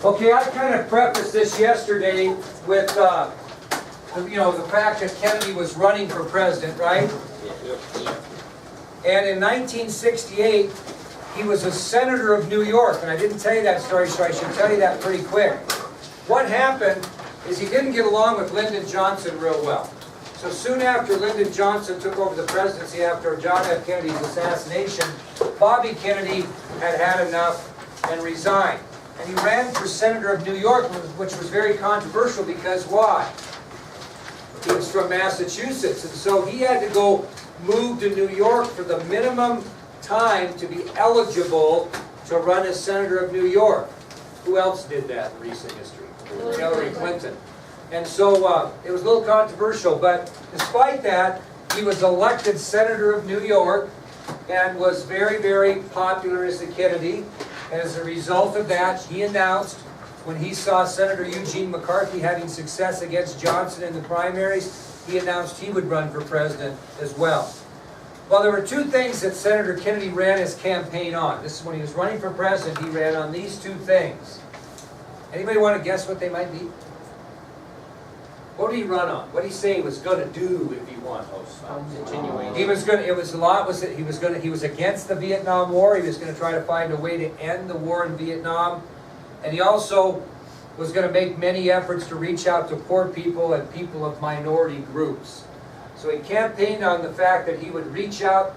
Okay, I kind of prefaced this yesterday with, the fact that Kennedy was running for president, right? And in 1968, he was a senator of New York, and I didn't tell you that story, so I should tell you that pretty quick. What happened is he didn't get along with Lyndon Johnson real well. So soon after Lyndon Johnson took over the presidency after John F. Kennedy's assassination, Bobby Kennedy had had enough and resigned. And he ran for senator of New York, which was very controversial because why? He was from Massachusetts, and so he had to go move to New York for the minimum time to be eligible to run as senator of New York. Who else did that in recent history? Hillary Clinton. And so it was a little controversial, but despite that, he was elected senator of New York and was very, very popular as a Kennedy. And as a result of that, he announced when he saw Senator Eugene McCarthy having success against Johnson in the primaries, he announced he would run for president as well. Well, there were two things that Senator Kennedy ran his campaign on. This is when he was running for president, he ran on these two things. Anybody want to guess what they might be? What did he run on? What did he say he was going to do if he won? Continuing. He was going to. It was a lot. Was it? He was going to. He was against the Vietnam War. He was going to try to find a way to end the war in Vietnam, and he also was going to make many efforts to reach out to poor people and people of minority groups. So he campaigned on the fact that he would reach out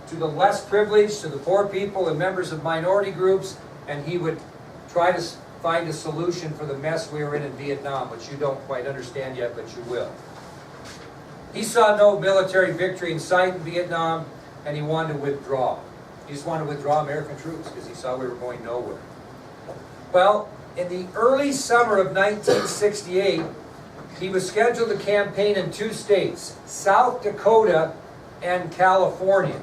to the less privileged, to the poor people and members of minority groups, and he would try to find a solution for the mess we were in Vietnam, which you don't quite understand yet, but you will. He saw no military victory in sight in Vietnam, and he wanted to withdraw. He just wanted to withdraw American troops because he saw we were going nowhere. Well, in the early summer of 1968, he was scheduled to campaign in two states, South Dakota and California.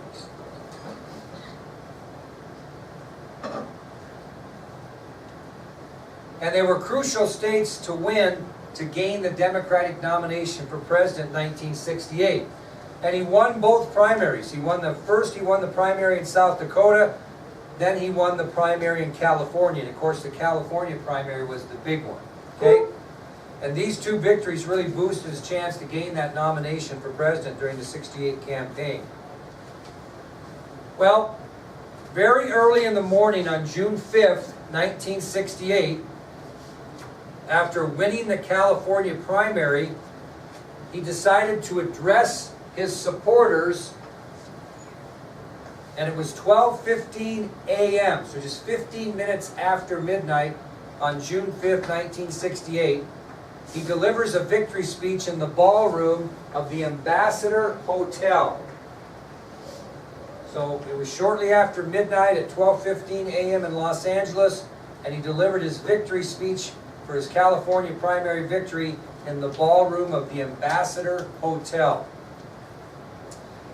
And they were crucial states to win to gain the Democratic nomination for president in 1968. And he won both primaries. He won the primary in South Dakota, then he won the primary in California. And of course, the California primary was the big one. Okay? And these two victories really boosted his chance to gain that nomination for president during the 68 campaign. Well, very early in the morning on June 5th, 1968, after winning the California primary, he decided to address his supporters, and it was 12:15 a.m., so just 15 minutes after midnight on June 5th, 1968, he delivers a victory speech in the ballroom of the Ambassador Hotel. So it was shortly after midnight at 12:15 a.m. in Los Angeles, and he delivered his victory speech for his California primary victory in the ballroom of the Ambassador Hotel.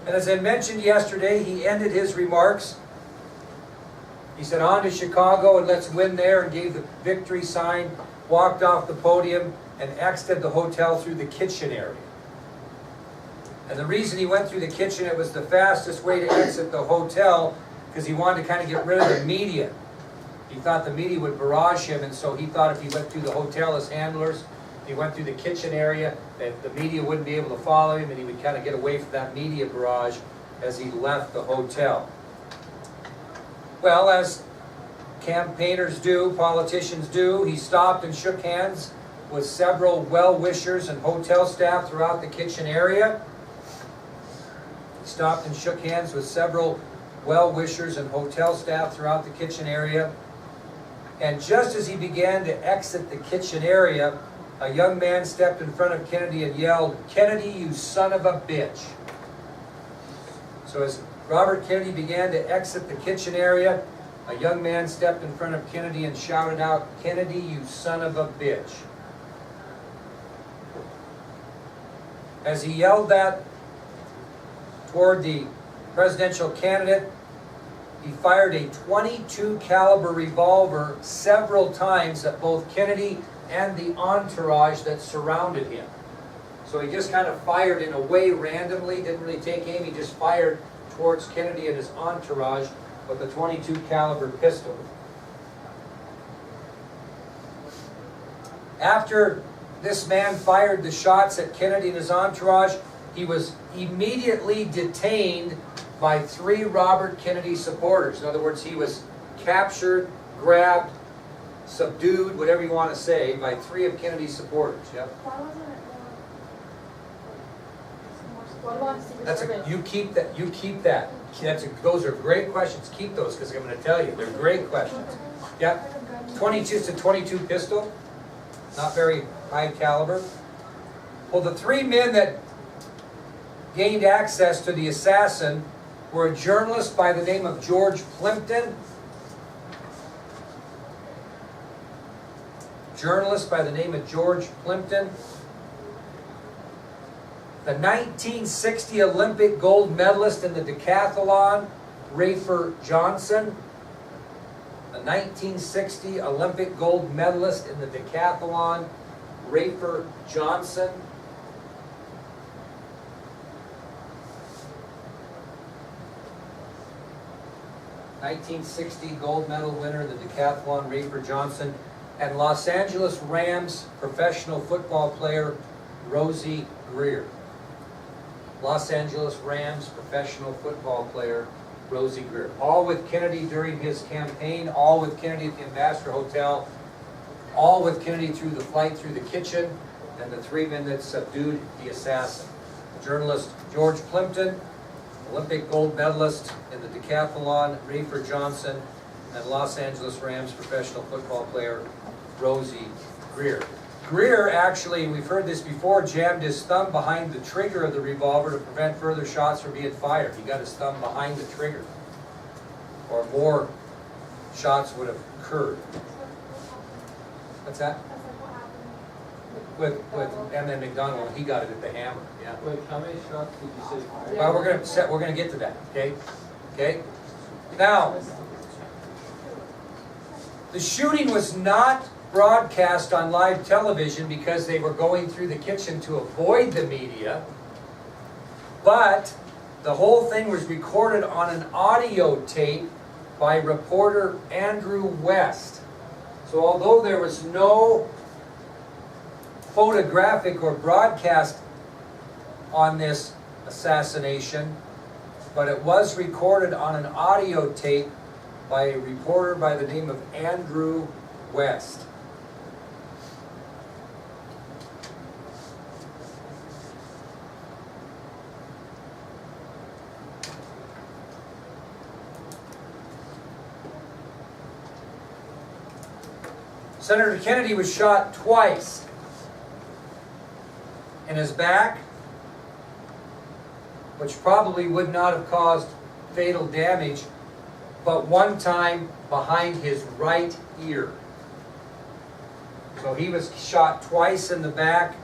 And as I mentioned yesterday, he ended his remarks. He said, "On to Chicago and let's win there," and gave the victory sign, walked off the podium, and exited the hotel through the kitchen area. And the reason he went through the kitchen, it was the fastest way to exit the hotel because he wanted to kind of get rid of the media. He thought the media would barrage him, and so he thought if he went through the hotel as handlers, he went through the kitchen area, that the media wouldn't be able to follow him, and he would kind of get away from that media barrage as he left the hotel. Well, as campaigners do, politicians do, he stopped and shook hands with several well-wishers and hotel staff throughout the kitchen area. He stopped and shook hands with several well-wishers and hotel staff throughout the kitchen area. And just as he began to exit the kitchen area, a young man stepped in front of Kennedy and yelled, "Kennedy, you son of a bitch." So as Robert Kennedy began to exit the kitchen area, a young man stepped in front of Kennedy and shouted out, "Kennedy, you son of a bitch." As he yelled that toward the presidential candidate, he fired a .22 caliber revolver several times at both Kennedy and the entourage that surrounded him. So he just kind of fired in a way randomly, didn't really take aim, he just fired towards Kennedy and his entourage with a .22 caliber pistol. After this man fired the shots at Kennedy and his entourage, he was immediately detained by 3 Robert Kennedy supporters. In other words, he was captured, grabbed, subdued, whatever you want to say, by 3 of Kennedy's supporters. Yep. Why wasn't it more? That's you keep that. You keep that. Those are great questions. Keep those because I'm going to tell you they're great questions. Yeah. 22 to 22 pistol, not very high caliber. Well, the 3 men that gained access to the assassin were a journalist by the name of George Plimpton. Journalist by the name of George Plimpton. The 1960 Olympic gold medalist in the decathlon, Rafer Johnson. The 1960 Olympic gold medalist in the decathlon, Rafer Johnson. '60 gold medal winner in the decathlon, Rafer Johnson, and Los Angeles Rams professional football player, Rosie Greer. Los Angeles Rams professional football player, Rosie Greer. All with Kennedy during his campaign, all with Kennedy at the Ambassador Hotel, all with Kennedy through the flight through the kitchen, and the 3 men that subdued the assassin. Journalist George Plimpton, Olympic gold medalist in the decathlon, Rafer Johnson, and Los Angeles Rams professional football player, Rosie Greer. Greer actually, we've heard this before, jammed his thumb behind the trigger of the revolver to prevent further shots from being fired. He got his thumb behind the trigger, or more shots would have occurred. What's that? With M.M. McDonald, he got it at the hammer. Yeah. Wait, how many shots did you say? Well, we're gonna get to that. Okay. Okay. Now, the shooting was not broadcast on live television because they were going through the kitchen to avoid the media, but the whole thing was recorded on an audio tape by reporter Andrew West. So although there was no photographic or broadcast on this assassination, but it was recorded on an audio tape by a reporter by the name of Andrew West. Senator Kennedy was shot twice in his back, which probably would not have caused fatal damage, but one time behind his right ear. So he was shot twice in the back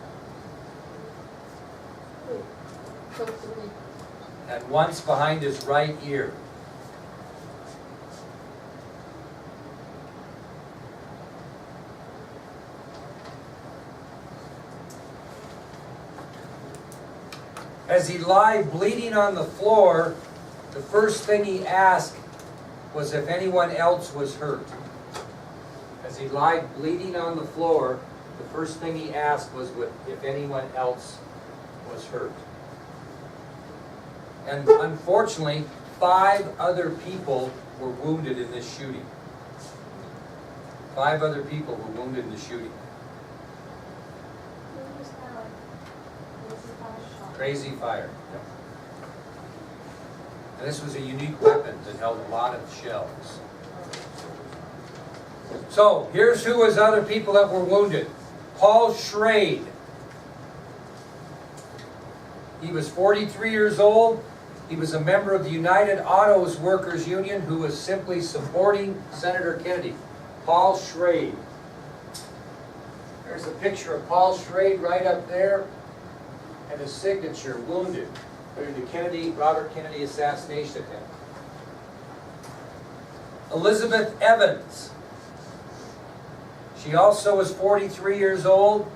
and once behind his right ear. As he lay bleeding on the floor, the first thing he asked was if anyone else was hurt. As he lay bleeding on the floor, the first thing he asked was if anyone else was hurt. And unfortunately, 5 other people were wounded in this shooting. 5 other people were wounded in the shooting. Crazy fire. And this was a unique weapon that held a lot of shells. So, here's who was other people that were wounded. Paul Schrade. He was 43 years old. He was a member of the United Autos Workers Union who was simply supporting Senator Kennedy. Paul Schrade. There's a picture of Paul Schrade right up there, and his signature, wounded during the Robert Kennedy assassination attempt. Elizabeth Evans. She also was 43 years old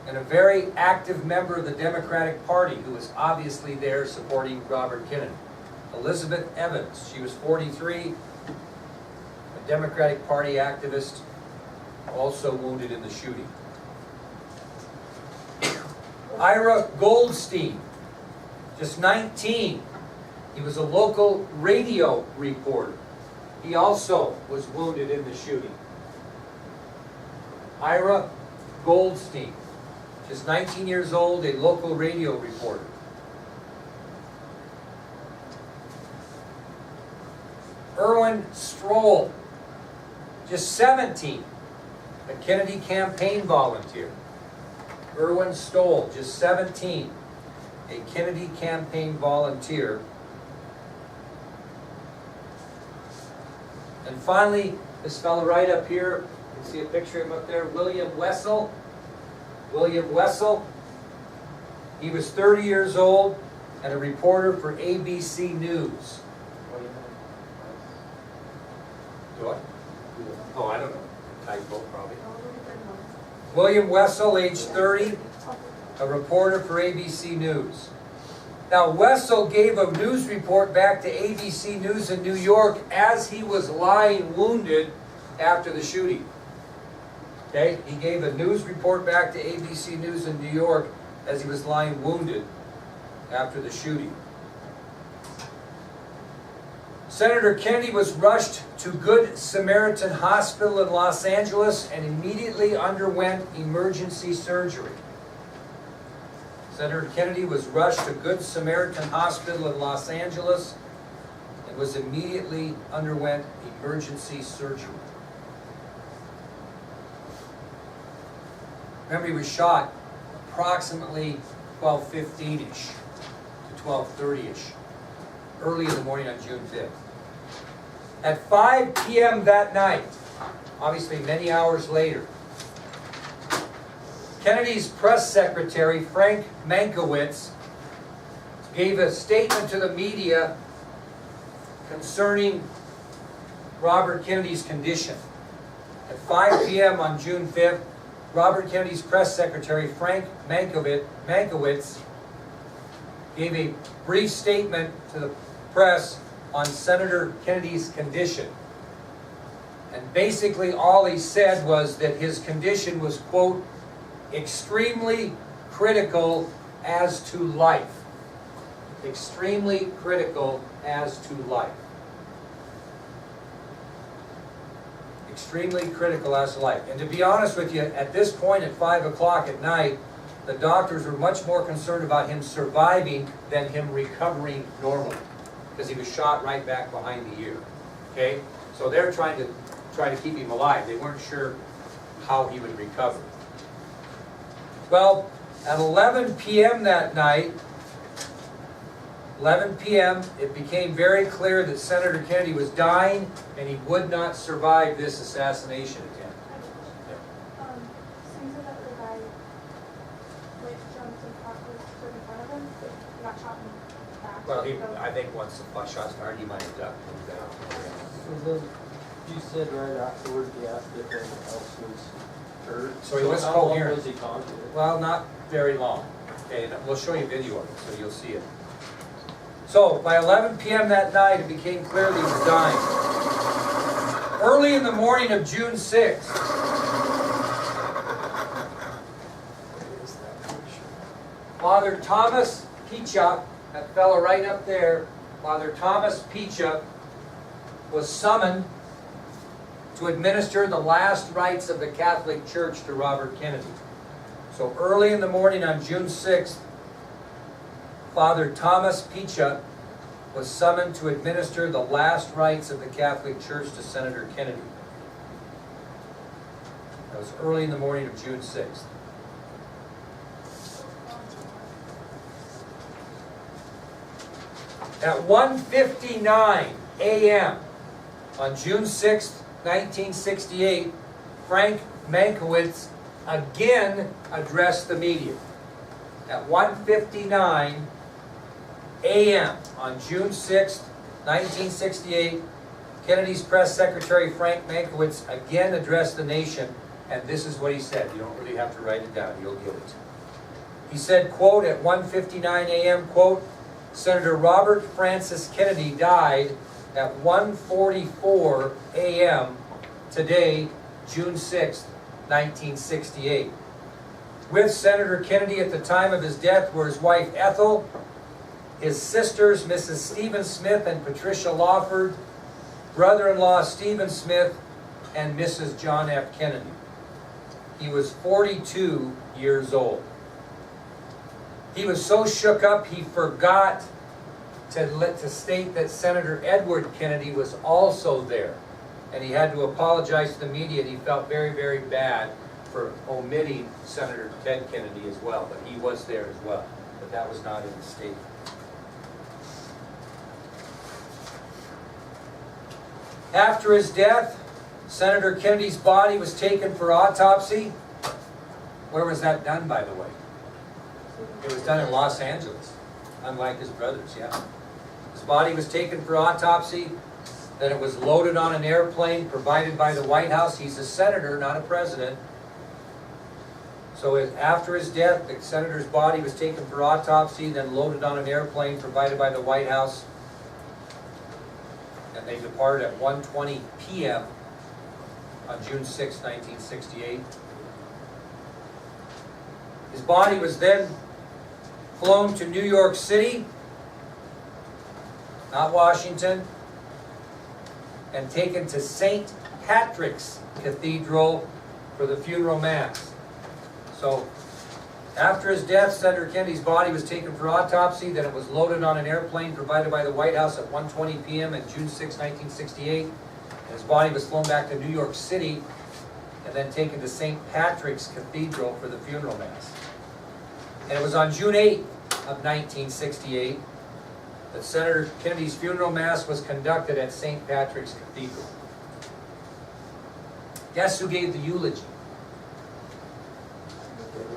and a very active member of the Democratic Party who was obviously there supporting Robert Kennedy. Elizabeth Evans. She was 43, a Democratic Party activist, also wounded in the shooting. Ira Goldstein, just 19. He was a local radio reporter. He also was wounded in the shooting. Ira Goldstein, just 19 years old, a local radio reporter. Erwin Stroll, just 17, a Kennedy campaign volunteer. Erwin Stoll, just 17, a Kennedy campaign volunteer. And finally, this fellow right up here, you can see a picture of him up there, William Wessel. William Wessel, he was 30 years old and a reporter for ABC News. What? Oh, I don't know. Typo, probably. William Wessel, age 30, a reporter for ABC News. Now, Wessel gave a news report back to ABC News in New York as he was lying wounded after the shooting. Okay? He gave a news report back to ABC News in New York as he was lying wounded after the shooting. Senator Kennedy was rushed to Good Samaritan Hospital in Los Angeles and immediately underwent emergency surgery. Senator Kennedy was rushed to Good Samaritan Hospital in Los Angeles and was immediately underwent emergency surgery. Remember, he was shot approximately 12:15-ish to 12:30-ish, early in the morning on June 5th. At 5 p.m. that night, obviously many hours later, Kennedy's press secretary, Frank Mankiewicz, gave a statement to the media concerning Robert Kennedy's condition. At 5 p.m. on June 5th, Robert Kennedy's press secretary, Frank Mankiewicz, gave a brief statement to the press on Senator Kennedy's condition. And basically all he said was that his condition was, quote, extremely critical as to life. Extremely critical as to life. Extremely critical as to life. And to be honest with you, at this point at 5 o'clock at night, the doctors were much more concerned about him surviving than him recovering normally, because he was shot right back behind the ear. Okay? So they're trying to keep him alive. They weren't sure how he would recover. Well, at 11 p.m. that night, 11 p.m., it became very clear that Senator Kennedy was dying and he would not survive this assassination attempt. So you said that the guy jumped and stood in front of him, but he got shot in the back. Well, I think once the shot started, he might have ducked. So then, you said right afterwards, he asked if anyone else was hurt. So he was how long coherent. was he conscious? Well, not very long. Okay, and we'll show you video of it, so you'll see it. So, by 11 p.m. that night, it became clear that he was dying. Early in the morning of June 6th, Father Thomas Picha, that fellow right up there, Father Thomas Picha, was summoned to administer the last rites of the Catholic Church to Robert Kennedy. So early in the morning on June 6th, Father Thomas Picha was summoned to administer the last rites of the Catholic Church to Senator Kennedy. That was early in the morning of June 6th. At 1:59 a.m. on June 6, 1968, Frank Mankiewicz again addressed the media. At 1:59 a.m. on June 6, 1968, Kennedy's press secretary Frank Mankiewicz again addressed the nation, and this is what he said. You don't really have to write it down, you'll get it. He said, quote, at 1:59 a.m., quote, Senator Robert Francis Kennedy died at 1:44 a.m. today, June 6, 1968. With Senator Kennedy at the time of his death were his wife Ethel, his sisters Mrs. Stephen Smith and Patricia Lawford, brother-in-law Stephen Smith, and Mrs. John F. Kennedy. He was 42 years old. He was so shook up he forgot to state that Senator Edward Kennedy was also there. And he had to apologize to the media, and he felt very, very bad for omitting Senator Ted Kennedy as well. But he was there as well. But that was not in the statement. After his death, Senator Kennedy's body was taken for autopsy. Where was that done, by the way? It was done in Los Angeles, unlike his brother's, yeah. His body was taken for autopsy, then it was loaded on an airplane provided by the White House. He's a senator, not a president. So after his death, the senator's body was taken for autopsy, then loaded on an airplane provided by the White House. And they departed at 1:20 p.m. on June 6, 1968. His body was then flown to New York City, not Washington, and taken to St. Patrick's Cathedral for the funeral mass. So, after his death, Senator Kennedy's body was taken for autopsy, then it was loaded on an airplane provided by the White House at 1:20 p.m. on June 6, 1968. And his body was flown back to New York City and then taken to St. Patrick's Cathedral for the funeral mass. And it was on June 8 of 1968 that Senator Kennedy's funeral mass was conducted at St. Patrick's Cathedral. Guess who gave the eulogy?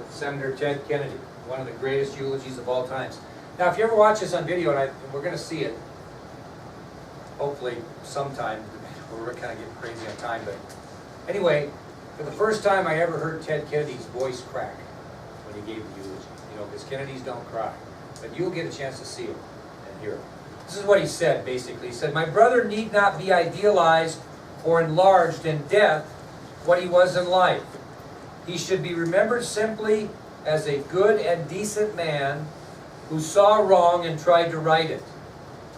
Senator Ted Kennedy, one of the greatest eulogies of all times. Now, if you ever watch this on video, and we're going to see it, hopefully sometime, we're kind of getting crazy on time, but anyway, for the first time I ever heard Ted Kennedy's voice crack when he gave the eulogy, because Kennedys don't cry. But you'll get a chance to see it and hear it. This is what he said, basically. He said, "My brother need not be idealized or enlarged in death what he was in life. He should be remembered simply as a good and decent man who saw wrong and tried to right it,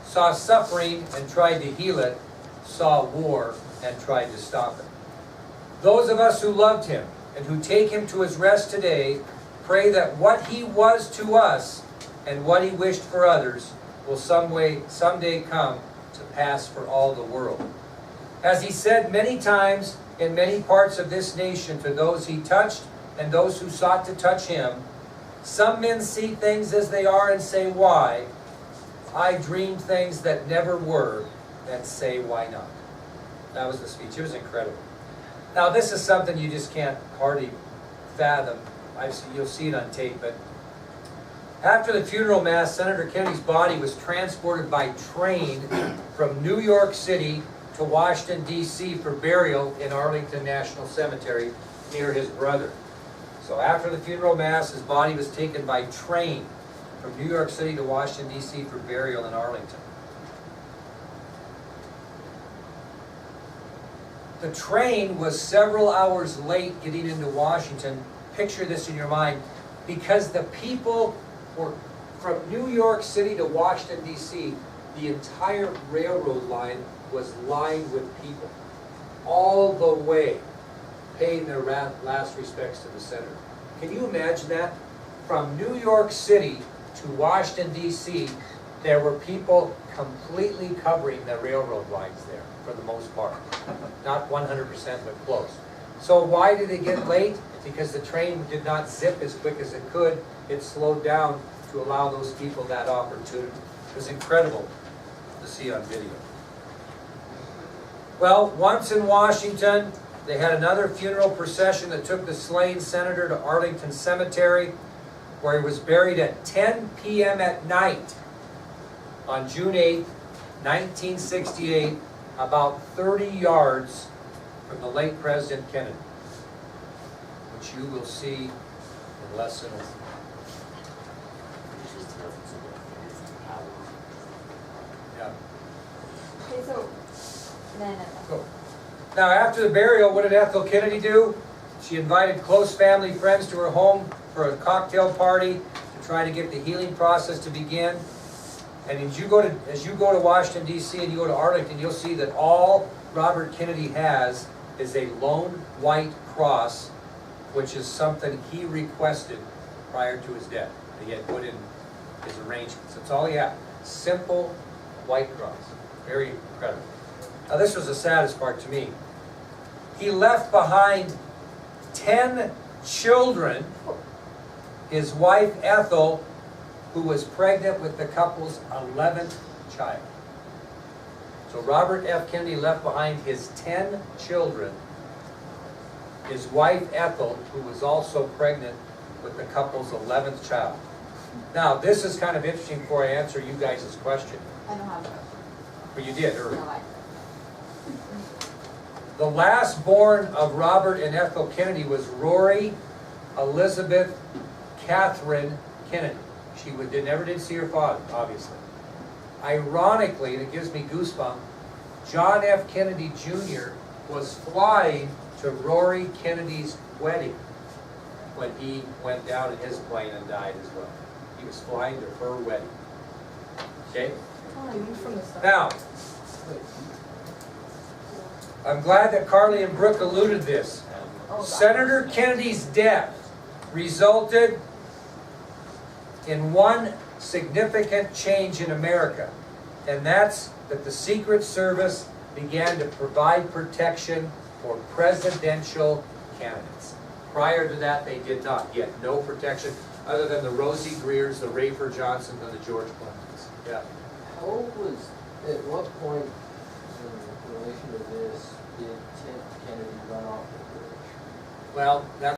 saw suffering and tried to heal it, saw war and tried to stop it. Those of us who loved him and who take him to his rest today pray that what he was to us and what he wished for others will someday come to pass for all the world. As he said many times in many parts of this nation to those he touched and those who sought to touch him, some men see things as they are and say, why? I dreamed things that never were and say, why not?" That was the speech. It was incredible. Now, this is something you just can't hardly fathom. You'll see it on tape, but after the funeral mass, Senator Kennedy's body was transported by train from New York City to Washington, D.C. for burial in Arlington National Cemetery near his brother. So after the funeral mass, his body was taken by train from New York City to Washington, D.C. for burial in Arlington. The train was several hours late getting into Washington. Picture this in your mind, because the people were from New York City to Washington, D.C., the entire railroad line was lined with people, all the way, paying their last respects to the senator. Can you imagine that? From New York City to Washington, D.C., there were people completely covering the railroad lines there, for the most part. Not 100%, but close. So why did it get late? Because the train did not zip as quick as it could. It slowed down to allow those people that opportunity. It was incredible to see on video. Well, once in Washington, they had another funeral procession that took the slain senator to Arlington Cemetery, where he was buried at 10 p.m. at night on June 8, 1968, about 30 yards from the late President Kennedy, which you will see in less than Okay, so No. Go. Now, after the burial, what did Ethel Kennedy do? She invited close family friends to her home for a cocktail party to try to get the healing process to begin. And as you go to Washington, D.C. and you go to Arlington, you'll see that all Robert Kennedy has is a lone white cross, which is something he requested prior to his death. That he had put in his arrangements. That's all he had. Simple white cross. Very incredible. Now this was the saddest part to me. He left behind 10 children. His wife Ethel, who was pregnant with the couple's 11th child. So Robert F. Kennedy left behind his 10 children, his wife Ethel, who was also pregnant with the couple's 11th child. Now, this is kind of interesting before I answer you guys' question. I don't have a question. But you did earlier. No, I- The last born of Robert and Ethel Kennedy was Rory Elizabeth Catherine Kennedy. She never did see her father, obviously. Ironically, and it gives me goosebumps, John F. Kennedy Jr. was flying to Rory Kennedy's wedding when he went down in his plane and died as well. He was flying to her wedding. Okay? Now, I'm glad that Carly and Brooke alluded to this. Senator Kennedy's death resulted in one significant change in America, and that's that the Secret Service began to provide protection for presidential candidates. Prior to that, they did not. Yet no protection other than the Rosie Greers, the Rafer Johnsons, and the George Clintons. Yeah. How was, at what point in relation to this did Ted Kennedy run off the bridge? Well, that's